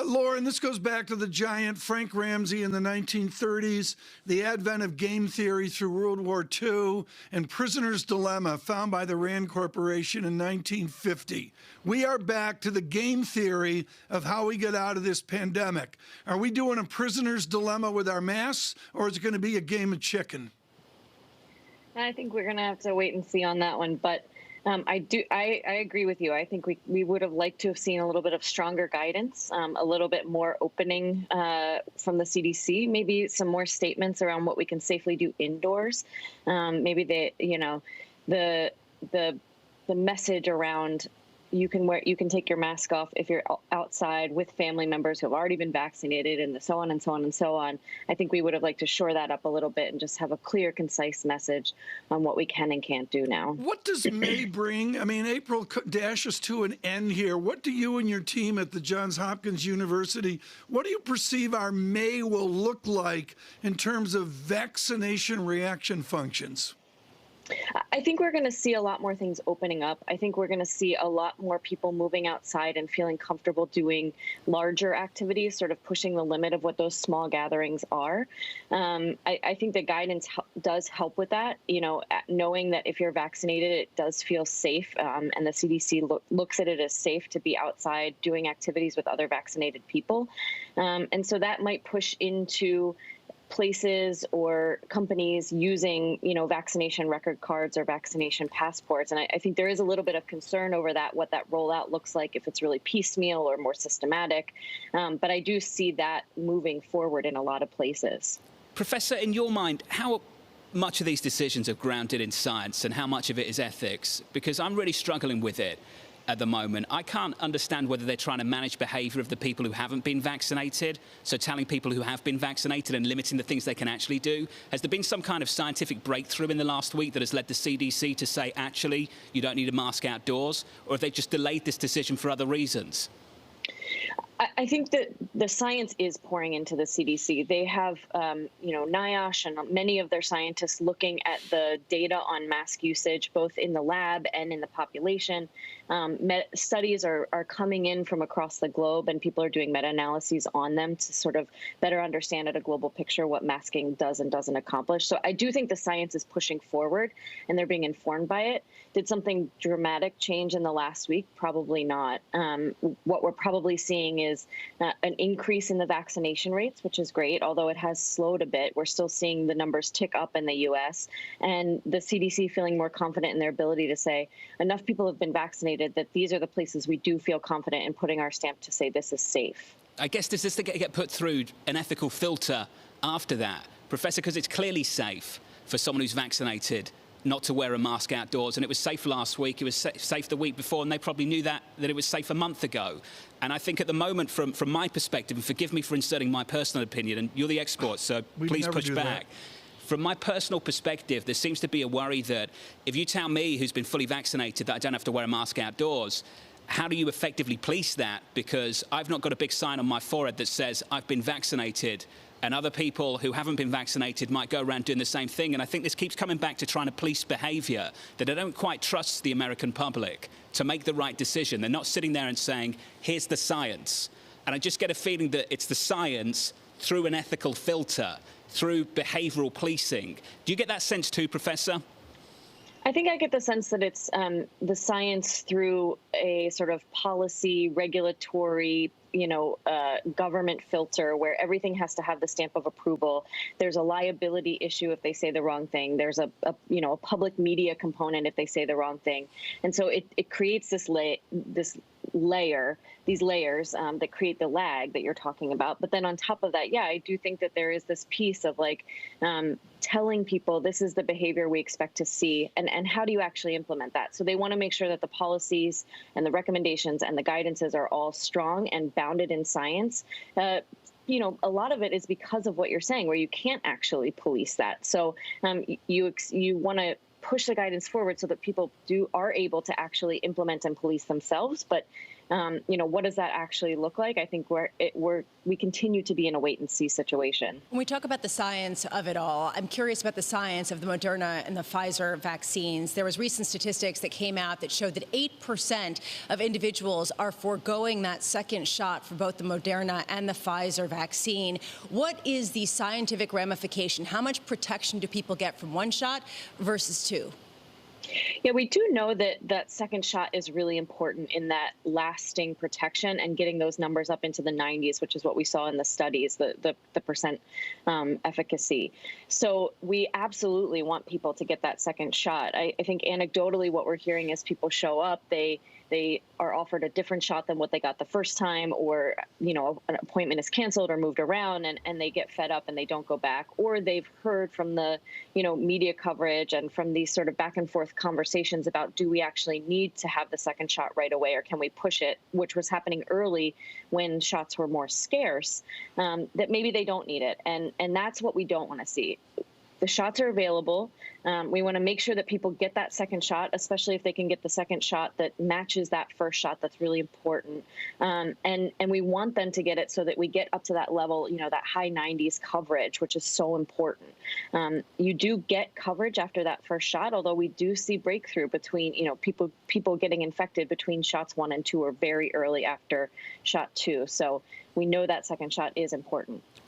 Lauren, this goes back to the giant Frank Ramsey in the 1930s, the advent of game theory through World War II, and Prisoner's Dilemma found by the Rand Corporation in 1950. We are back to the game theory of how we get out of this pandemic. Are we doing a prisoner's dilemma with our masks, or is it going to be a game of chicken? I think we're going to have to wait and see on that one, but I agree with you. I think we would have liked to have seen a little bit of stronger guidance, a little bit more opening from the CDC, maybe some more statements around what we can safely do indoors. Maybe the message around you can take your mask off if you're outside with family members who have already been vaccinated, and so on and so on and so on. I think we would have liked to shore that up a little bit and just have a clear, concise message on what we can and can't do now. What does May bring? I mean, April dashes to an end here. What do you and your team at the Johns Hopkins University, what do you perceive our May will look like in terms of vaccination reaction functions? I think we're going to see a lot more things opening up. I think we're going to see a lot more people moving outside and feeling comfortable doing larger activities, sort of pushing the limit of what those small gatherings are. I think the guidance does help with that, knowing that if you're vaccinated, it does feel safe. And the CDC looks at it as safe to be outside doing activities with other vaccinated people. And so that might push into places or companies using, vaccination record cards or vaccination passports. And I think there is a little bit of concern over that, what that rollout looks like, if it's really piecemeal or more systematic. But I do see that moving forward in a lot of places. Professor, in your mind, how much of these decisions are grounded in science and how much of it is ethics? Because I'm really struggling with it at the moment. I can't understand whether they're trying to manage behavior of the people who haven't been vaccinated, so telling people who have been vaccinated and limiting the things they can actually do. Has there been some kind of scientific breakthrough in the last week that has led the CDC to say, actually, you don't need a mask outdoors? Or have they just delayed this decision for other reasons? I think that the science is pouring into the CDC. They have, NIOSH and many of their scientists looking at the data on mask usage, both in the lab and in the population. Studies are coming in from across the globe, and people are doing meta-analyses on them to sort of better understand at a global picture what masking does and doesn't accomplish. So I do think the science is pushing forward, and they're being informed by it. Did something dramatic change in the last week? Probably not. What we're probably seeing is an increase in the vaccination rates, which is great, although it has slowed a bit. We're still seeing the numbers tick up in the U.S., and the CDC feeling more confident in their ability to say enough people have been vaccinated that these are the places we do feel confident in putting our stamp to say this is safe. I guess does this get put through an ethical filter after that, Professor? Because it's clearly safe for someone who's vaccinated not to wear a mask outdoors, and it was safe last week, it was safe the week before, and they probably knew that it was safe a month ago. And I think at the moment, from my perspective, and forgive me for inserting my personal opinion, and you're the expert, so please push back. From my personal perspective, there seems to be a worry that if you tell me, who's been fully vaccinated, that I don't have to wear a mask outdoors, how do you effectively police that? Because I've not got a big sign on my forehead that says I've been vaccinated, and other people who haven't been vaccinated might go around doing the same thing. And I think this keeps coming back to trying to police behavior, that I don't quite trust the American public to make the right decision. They're not sitting there and saying, here's the science. And I just get a feeling that it's the science through an ethical filter, through behavioral policing. Do you get that sense too, Professor? I think I get the sense that it's the science through a sort of policy, regulatory, government filter where everything has to have the stamp of approval. There's a liability issue if they say the wrong thing. There's a public media component if they say the wrong thing. And so it creates these layers that create the lag that you're talking about. But then on top of that, I do think that there is this piece of telling people this is the behavior we expect to see, and how do you actually implement that? So they want to make sure that the policies and the recommendations and the guidances are all strong and bounded in science. A lot of it is because of what you're saying, where you can't actually police that. So you want to push the guidance forward so that people are able to actually implement and police themselves. But What does that actually look like? I think we continue to be in a wait and see situation. When we talk about the science of it all, I'm curious about the science of the Moderna and the Pfizer vaccines. There was recent statistics that came out that showed that 8% of individuals are foregoing that second shot for both the Moderna and the Pfizer vaccine. What is the scientific ramification? How much protection do people get from one shot versus two? Yeah, we do know that that second shot is really important in that lasting protection and getting those numbers up into the 90s, which is what we saw in the studies, the percent efficacy. So we absolutely want people to get that second shot. I think anecdotally what we're hearing is people show up, they are offered a different shot than what they got the first time, or an appointment is canceled or moved around, and they get fed up and they don't go back, or they've heard from the media coverage and from these sort of back and forth conversations about, do we actually need to have the second shot right away, or can we push it, which was happening early when shots were more scarce, that maybe they don't need it, and that's what we don't want to see. The shots are available. We want to make sure that people get that second shot, especially if they can get the second shot that matches that first shot. That's really important. And we want them to get it so that we get up to that level, that high 90s coverage, which is so important. You do get coverage after that first shot, although we do see breakthrough between, people getting infected between shots 1 and 2 or very early after shot 2. So we know that second shot is important.